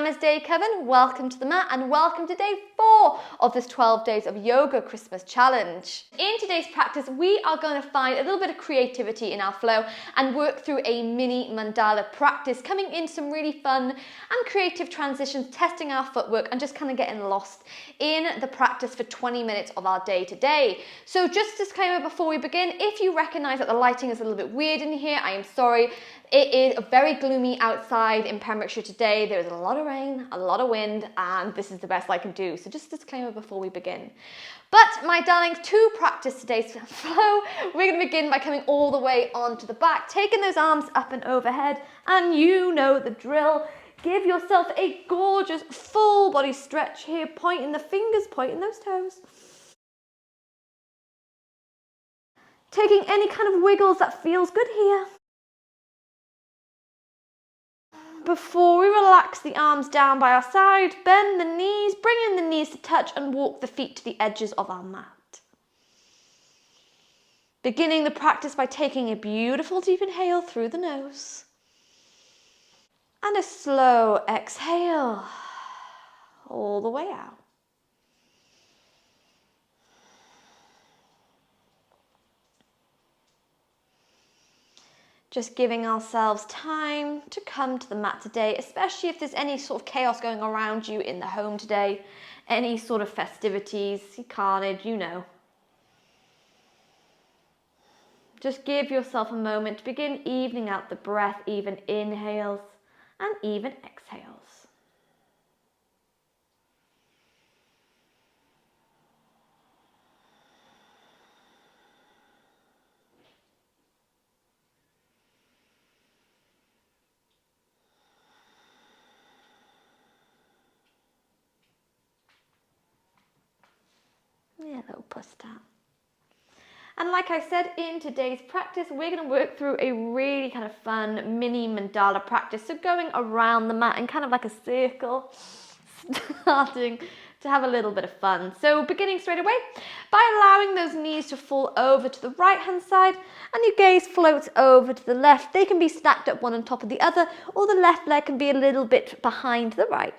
pajamas day, Kevin. Welcome to the mat and welcome to day 4 of this 12 days of yoga Christmas challenge. In today's practice, we are going to find a little bit of creativity in our flow and work through a mini mandala practice, coming in some really fun and creative transitions, testing our footwork and just kind of getting lost in the practice for 20 minutes of our day today. So just a disclaimer before we begin, if you recognize that the lighting is a little bit weird in here, I am sorry. It is very gloomy outside in Pembrokeshire today. There is a lot of rain, a lot of wind, and this is the best I can do. So just a disclaimer before we begin. But my darlings, to practice today's flow, we're going to begin by coming all the way onto the back, taking those arms up and overhead, and you know the drill. Give yourself a gorgeous full body stretch here, pointing the fingers, pointing those toes. Taking any kind of wiggles that feels good here. Before we relax the arms down by our side, bend the knees, bring in the knees to touch and walk the feet to the edges of our mat. Beginning the practice by taking a beautiful deep inhale through the nose and a slow exhale all the way out. Just giving ourselves time to come to the mat today, especially if there's any sort of chaos going around you in the home today, any sort of festivities, carnage, you know. Just give yourself a moment to begin evening out the breath, even inhales and even exhales. Yeah, little puss down. And like I said, in today's practice, we're going to work through a really kind of fun mini mandala practice. So going around the mat in kind of like a circle, starting to have a little bit of fun. So beginning straight away by allowing those knees to fall over to the right hand side and your gaze floats over to the left. They can be stacked up one on top of the other, or the left leg can be a little bit behind the right.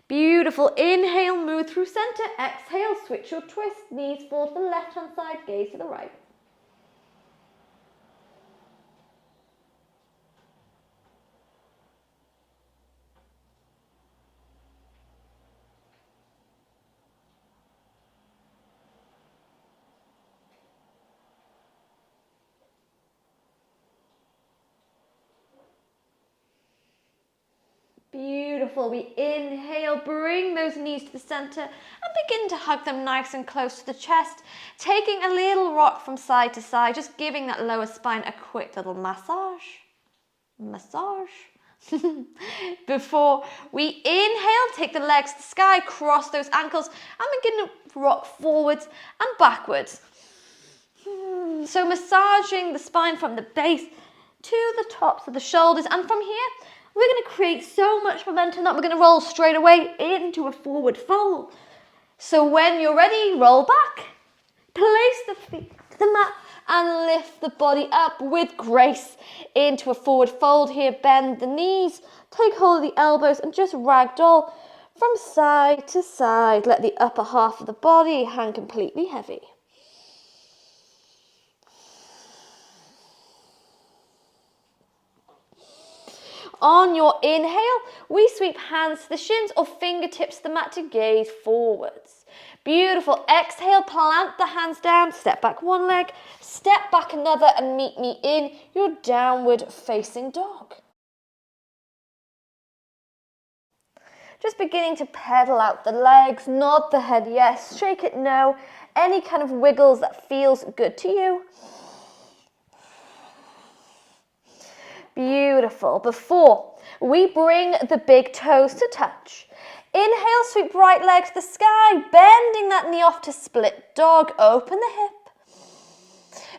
Beautiful. Inhale, move through center. Exhale, switch your twist. Knees fall to the left hand side, gaze to the right. Beautiful. We inhale, bring those knees to the center and begin to hug them nice and close to the chest, taking a little rock from side to side, just giving that lower spine a quick little massage. Before we inhale, take the legs to the sky, cross those ankles and begin to rock forwards and backwards. So massaging the spine from the base to the tops of the shoulders, and from here we're going to create so much momentum that we're going to roll straight away into a forward fold. So when you're ready, roll back, place the feet to the mat and lift the body up with grace into a forward fold here. Bend the knees, take hold of the elbows and just ragdoll from side to side. Let the upper half of the body hang completely heavy. On your inhale, we sweep hands to the shins or fingertips to the mat to gaze forwards. Beautiful. Exhale, plant the hands down, step back one leg, step back another and meet me in your downward facing dog. Just beginning to pedal out the legs, nod the head yes, shake it no, any kind of wiggles that feels good to you. Beautiful. Before we bring the big toes to touch. Inhale, sweep right leg to the sky, bending that knee off to split dog. Open the hip.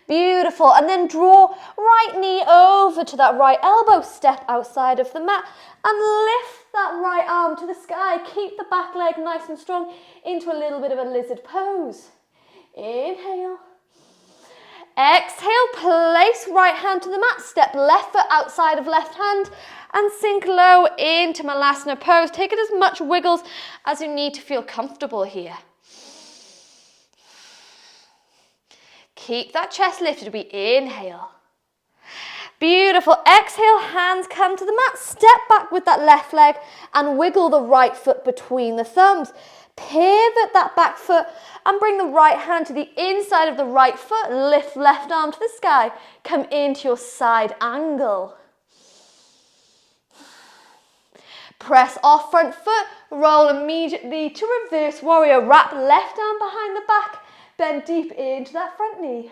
Beautiful. And then draw right knee over to that right elbow. Step outside of the mat and lift that right arm to the sky. Keep the back leg nice and strong into a little bit of a lizard pose. Inhale. Exhale, place right hand to the mat, step left foot outside of left hand and sink low into Malasana pose. Take it as much wiggles as you need to feel comfortable here. Keep that chest lifted. We inhale. Beautiful. Exhale, hands come to the mat. Step back with that left leg and wiggle the right foot between the thumbs. Pivot that back foot and bring the right hand to the inside of the right foot. Lift left arm to the sky. Come into your side angle. Press off front foot. Roll immediately to reverse warrior. Wrap left arm behind the back. Bend deep into that front knee.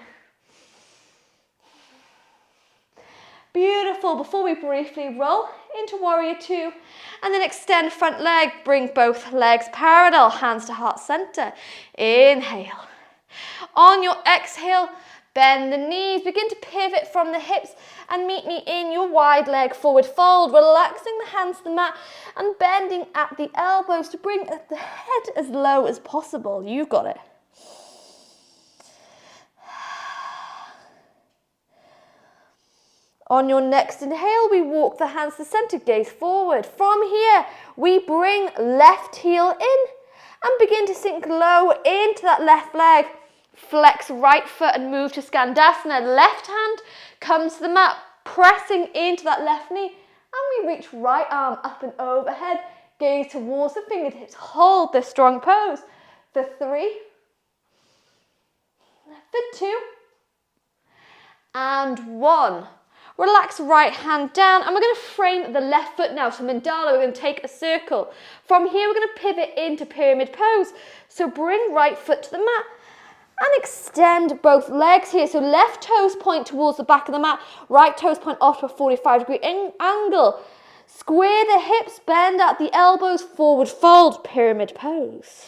Beautiful. Before we briefly roll into warrior two and then extend front leg, bring both legs parallel, hands to heart center. Inhale. On your exhale, bend the knees, begin to pivot from the hips and meet me in your wide leg forward fold, relaxing the hands to the mat and bending at the elbows to bring the head as low as possible. You've got it. On your next inhale, we walk the hands to center, gaze forward. From here, we bring left heel in and begin to sink low into that left leg. Flex right foot and move to Skandasana. Left hand comes to the mat, pressing into that left knee. And we reach right arm up and overhead. Gaze towards the fingertips. Hold this strong pose for 3, for 2, and 1. Relax right hand down and we're going to frame the left foot now. So mandala, we're going to take a circle. From here, we're going to pivot into pyramid pose. So bring right foot to the mat and extend both legs here. So left toes point towards the back of the mat, right toes point off to a 45-degree angle. Square the hips, bend at the elbows, forward fold, pyramid pose.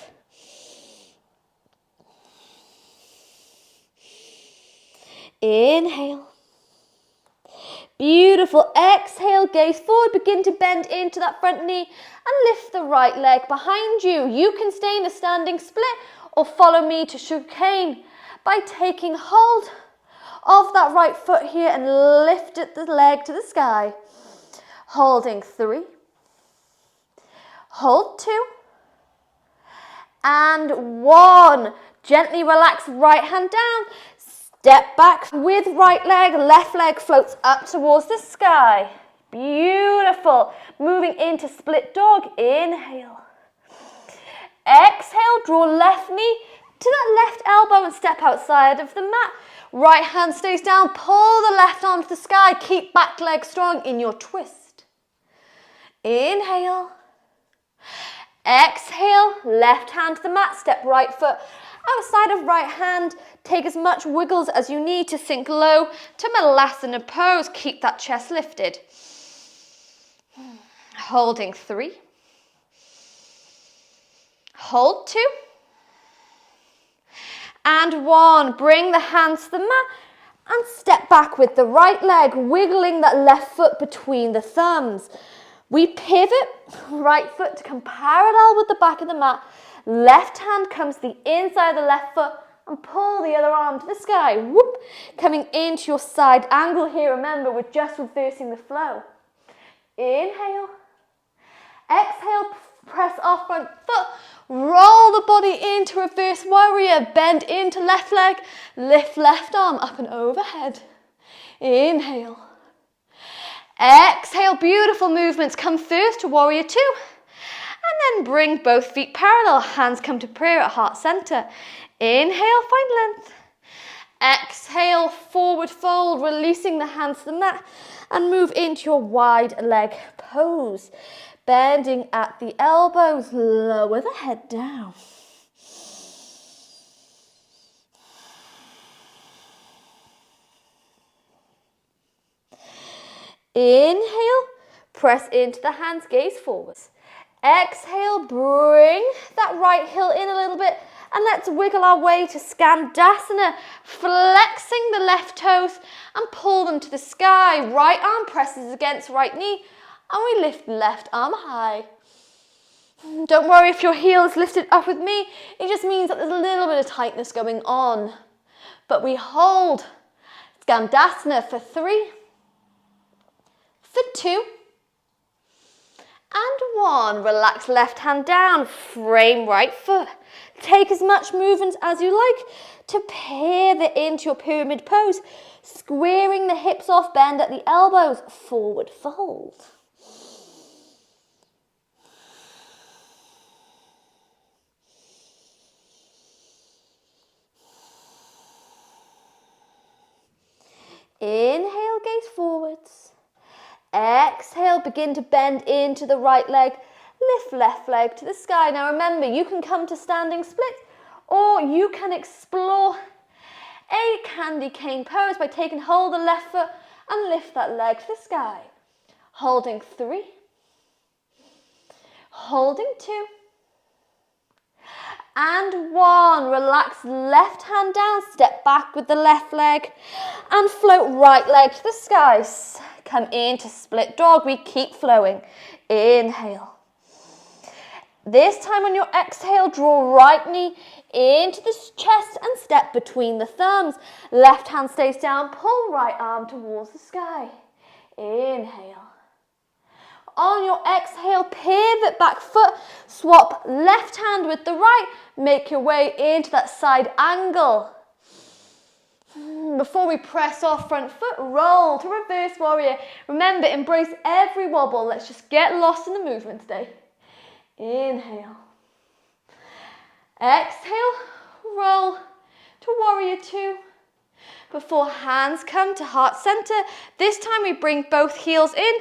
Inhale. Beautiful. Exhale, gaze forward, begin to bend into that front knee and lift the right leg behind you. You can stay in a standing split or follow me to sugarcane by taking hold of that right foot here and lift the leg to the sky. Holding 3, hold 2, and 1. Gently relax right hand down. Step back with right leg, left leg floats up towards the sky. Beautiful. Moving into split dog. Inhale. Exhale, draw left knee to that left elbow and step outside of the mat. Right hand stays down, pull the left arm to the sky. Keep back leg strong in your twist. Inhale. Exhale, left hand to the mat, step right foot outside of right hand. Take as much wiggles as you need to sink low to Malasana pose. Keep that chest lifted. Holding 3. Hold 2. And 1. Bring the hands to the mat and step back with the right leg, wiggling that left foot between the thumbs. We pivot, right foot to come parallel with the back of the mat. Left hand comes to the inside of the left foot and pull the other arm to the sky. Whoop. Coming into your side angle here. Remember, we're just reversing the flow. Inhale. Exhale, press off front foot. Roll the body into reverse warrior. Bend into left leg. Lift left arm up and overhead. Inhale. Exhale, beautiful movements. Come first to warrior 2. And then bring both feet parallel. Hands come to prayer at heart center. Inhale, find length. Exhale, forward fold, releasing the hands to the mat. And move into your wide leg pose. Bending at the elbows, lower the head down. Inhale, press into the hands, gaze forwards. Exhale, bring that right heel in a little bit and let's wiggle our way to Skandasana, flexing the left toes and pull them to the sky. Right arm presses against right knee and we lift left arm high. Don't worry if your heel is lifted up with me, it just means that there's a little bit of tightness going on. But we hold Skandasana for 3, for 2, and 1. Relax left hand down, frame right foot. Take as much movement as you like to pivot into your pyramid pose, squaring the hips off, bend at the elbows, forward fold. Inhale, gaze forwards. Exhale, begin to bend into the right leg. Lift left leg to the sky. Now remember, you can come to standing split, or you can explore a candy cane pose by taking hold of the left foot and lift that leg to the sky. Holding 3, holding 2, and 1. Relax left hand down, step back with the left leg and float right leg to the sky. Come into split dog. We keep flowing. Inhale. This time on your exhale, draw right knee into the chest and step between the thumbs. Left hand stays down, pull right arm towards the sky. Inhale. On your exhale, pivot back foot, swap left hand with the right, make your way into that side angle. Before we press off front foot, roll to reverse warrior. Remember, embrace every wobble. Let's just get lost in the movement today. Inhale. Exhale, roll to warrior 2. Before hands come to heart center, this time we bring both heels in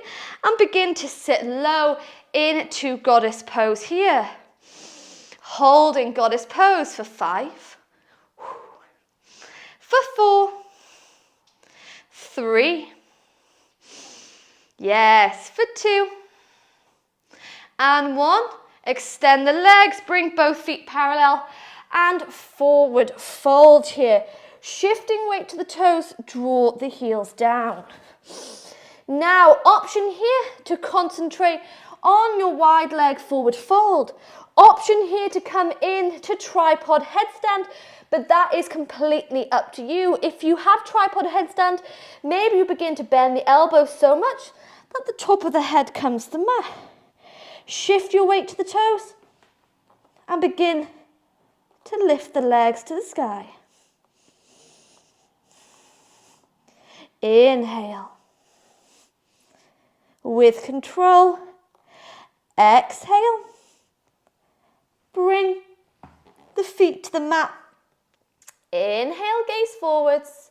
and begin to sit low into goddess pose here. Holding goddess pose for 5, for 4, 3, yes, for 2, and 1. Extend the legs, bring both feet parallel and forward fold here. Shifting weight to the toes, draw the heels down. Now, option here to concentrate on your wide leg forward fold. Option here to come in to tripod headstand, but that is completely up to you. If you have tripod headstand, maybe you begin to bend the elbows so much that the top of the head comes to the mat. Shift your weight to the toes and begin to lift the legs to the sky. Inhale. With control, exhale. Bring the feet to the mat. Inhale, gaze forwards.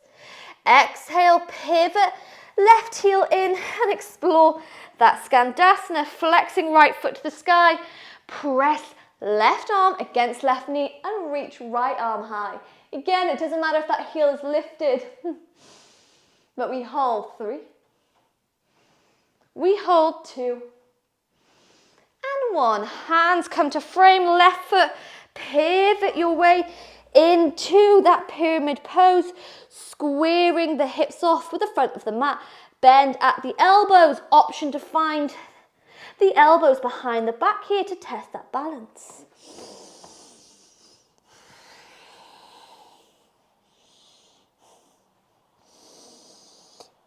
Exhale, pivot, left heel in and explore that Skandasana, flexing right foot to the sky. Press left arm against left knee and reach right arm high. Again, it doesn't matter if that heel is lifted, but we hold 3, we hold 2, and 1. Hands come to frame, left foot, pivot your way into that pyramid pose, squaring the hips off with the front of the mat. Bend at the elbows, option to find the elbows behind the back here to test that balance.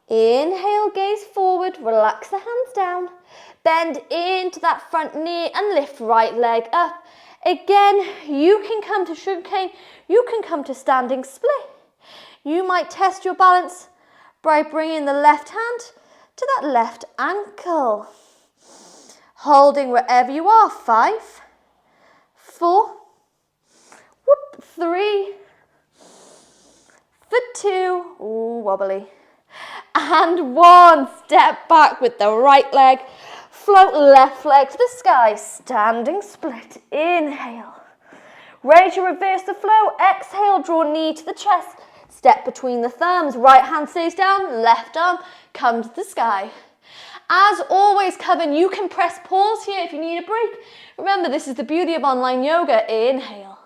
Inhale, gaze forward, relax the hands down. Bend into that front knee and lift right leg up. Again, you can come to sugar cane, you can come to standing split. You might test your balance by bringing the left hand to that left ankle. Holding wherever you are, 5, 4, 3, for 2, ooh, wobbly, and 1. Step back with the right leg, float left leg to the sky, standing split. Inhale. Ready to reverse the flow, exhale, draw knee to the chest, step between the thumbs, right hand stays down, left arm comes to the sky. As always, Coven, you can press pause here if you need a break. Remember, this is the beauty of online yoga. Inhale.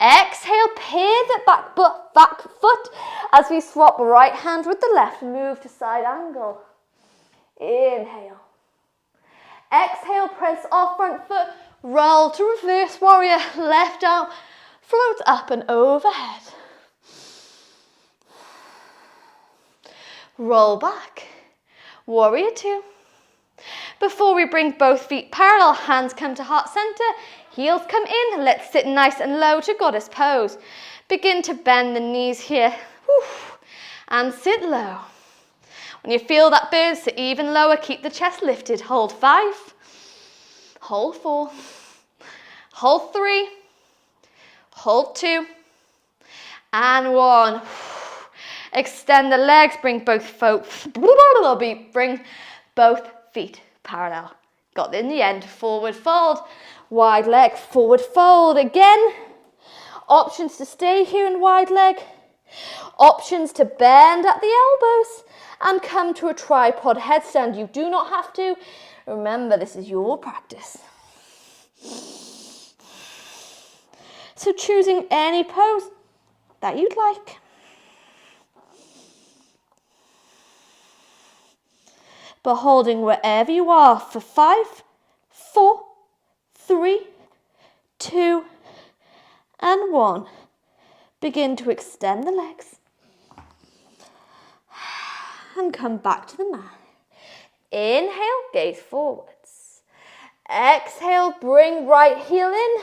Exhale, pivot back foot as we swap right hand with the left, move to side angle. Inhale. Exhale, press off front foot, roll to reverse warrior, left arm floats up and overhead. roll back, warrior two. Before we bring both feet parallel, hands come to heart center, heels come in. Let's sit nice and low to goddess pose. Begin to bend the knees here. Woo. And sit low. When you feel that bird, sit even lower. Keep the chest lifted. Hold 5. Hold 4. Hold 3. Hold 2. And 1. Extend the legs. Bring both feet parallel. Got in the end. Forward fold. Wide leg. Forward fold again. Options to stay here in wide leg. Options to bend at the elbows and come to a tripod headstand. You do not have to. Remember, this is your practice. So choosing any pose that you'd like. But holding wherever you are for 5, 4, 3, 2, and 1. Begin to extend the legs and come back to the mat. Inhale, gaze forwards. Exhale, bring right heel in.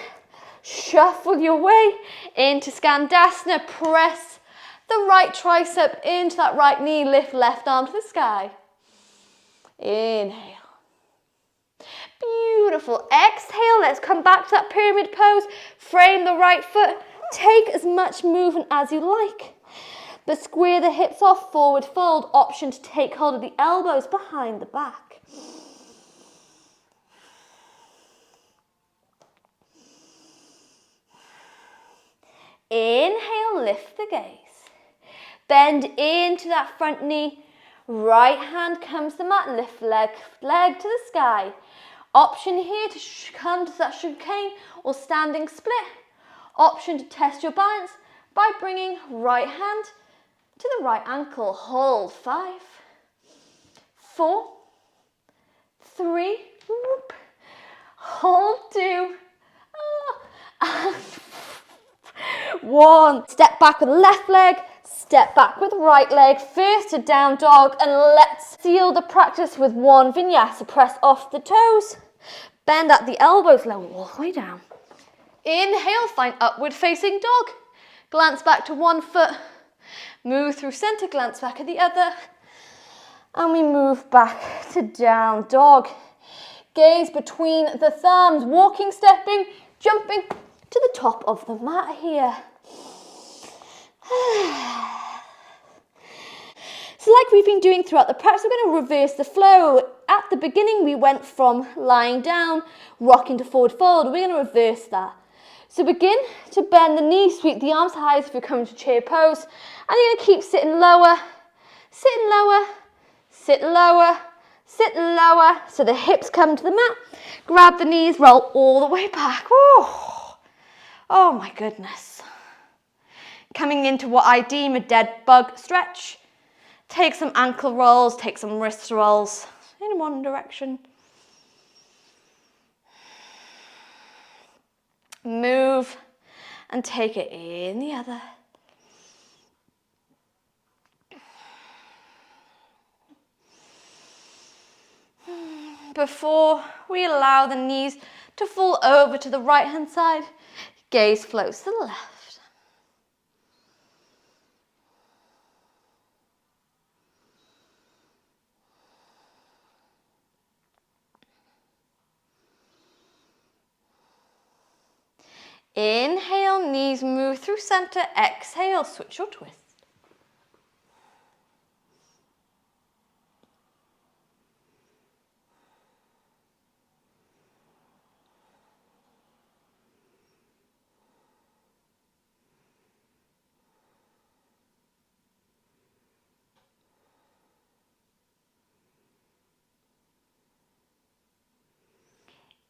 Shuffle your way into Skandasana. Press the right tricep into that right knee. Lift left arm to the sky. Inhale. Beautiful. Exhale, let's come back to that pyramid pose. Frame the right foot. Take as much movement as you like. But square the hips off, forward fold. Option to take hold of the elbows behind the back. Inhale, lift the gaze. Bend into that front knee. Right hand comes to the mat. Lift leg to the sky. Option here to come to that sugar cane or standing split. Option to test your balance by bringing right hand to the right ankle. Hold 5, 4, 3, whoop. Hold 2, and 1. Step back with left leg, step back with right leg. First to down dog, and let's seal the practice with 1 vinyasa. Press off the toes, bend at the elbows, lower all the way down. Inhale, find upward facing dog. Glance back to one foot. Move through center, glance back at the other. And we move back to down dog. Gaze between the thumbs, walking, stepping, jumping to the top of the mat here. So like we've been doing throughout the practice, we're going to reverse the flow. At the beginning, we went from lying down, rocking to forward fold. We're going to reverse that. So begin to bend the knees, sweep the arms high as if you're coming to chair pose. And you're going to keep sitting lower, sitting lower, sit lower, sit lower. So the hips come to the mat. Grab the knees, roll all the way back. Oh my goodness. Coming into what I deem a dead bug stretch. Take some ankle rolls, take some wrist rolls in one direction. Move and take it in the other. Before we allow the knees to fall over to the right hand side, gaze floats to the left. Inhale, knees move through center. Exhale, switch or twist.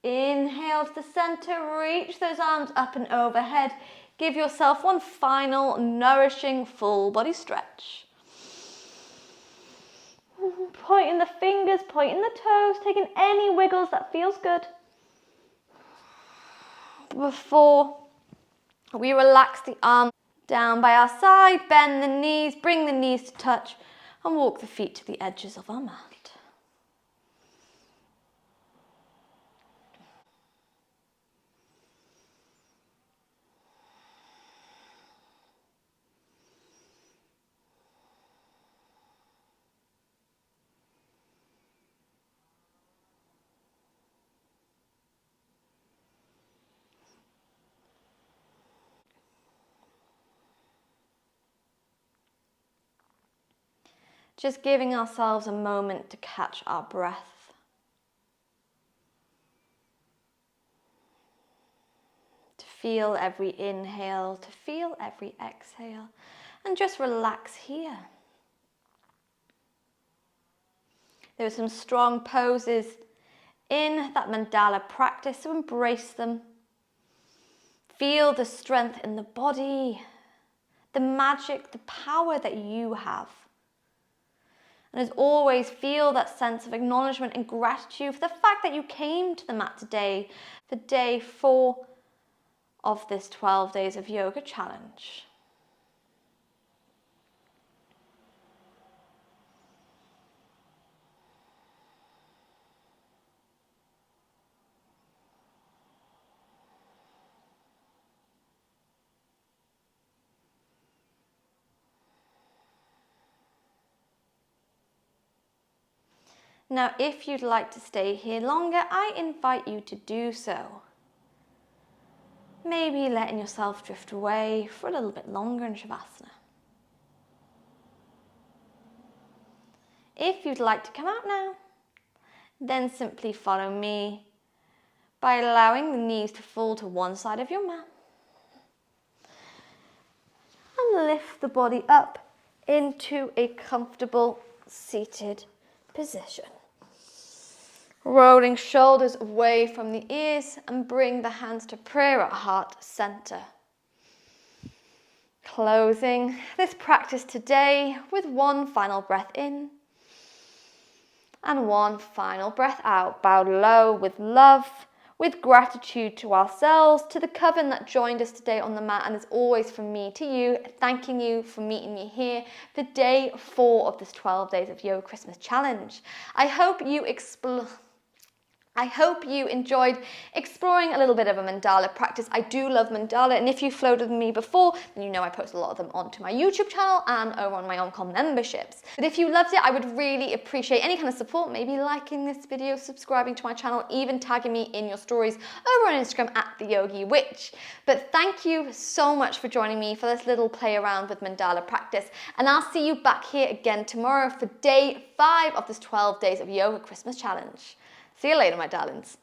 Inhale to the center, reach those arms up and overhead. Give yourself one final nourishing full body stretch. Pointing the fingers, pointing the toes, taking any wiggles that feels good. Before we relax the arms down by our side, bend the knees, bring the knees to touch and walk the feet to the edges of our mat. Just giving ourselves a moment to catch our breath. To feel every inhale, to feel every exhale, and just relax here. There are some strong poses in that mandala practice, so embrace them. Feel the strength in the body, the magic, the power that you have. And as always, feel that sense of acknowledgement and gratitude for the fact that you came to the mat today for day 4 of this 12 days of yoga challenge. Now, if you'd like to stay here longer, I invite you to do so. Maybe letting yourself drift away for a little bit longer in Shavasana. If you'd like to come out now, then simply follow me by allowing the knees to fall to one side of your mat. And lift the body up into a comfortable seated position. Rolling shoulders away from the ears and bring the hands to prayer at heart center. Closing this practice today with one final breath in and one final breath out. Bowed low with love, with gratitude to ourselves, to the coven that joined us today on the mat, and as always from me to you, thanking you for meeting me here for day 4 of this 12 days of Yoga Christmas Challenge. I hope you enjoyed exploring a little bit of a mandala practice. I do love mandala, and if you've flowed with me before, then you know I post a lot of them onto my YouTube channel and over on my OnCom memberships. But if you loved it, I would really appreciate any kind of support, maybe liking this video, subscribing to my channel, even tagging me in your stories over on Instagram at the Yogi Witch. But thank you so much for joining me for this little play around with mandala practice, and I'll see you back here again tomorrow for day 5 of this 12 days of Yoga Christmas Challenge. See you later, my darlings.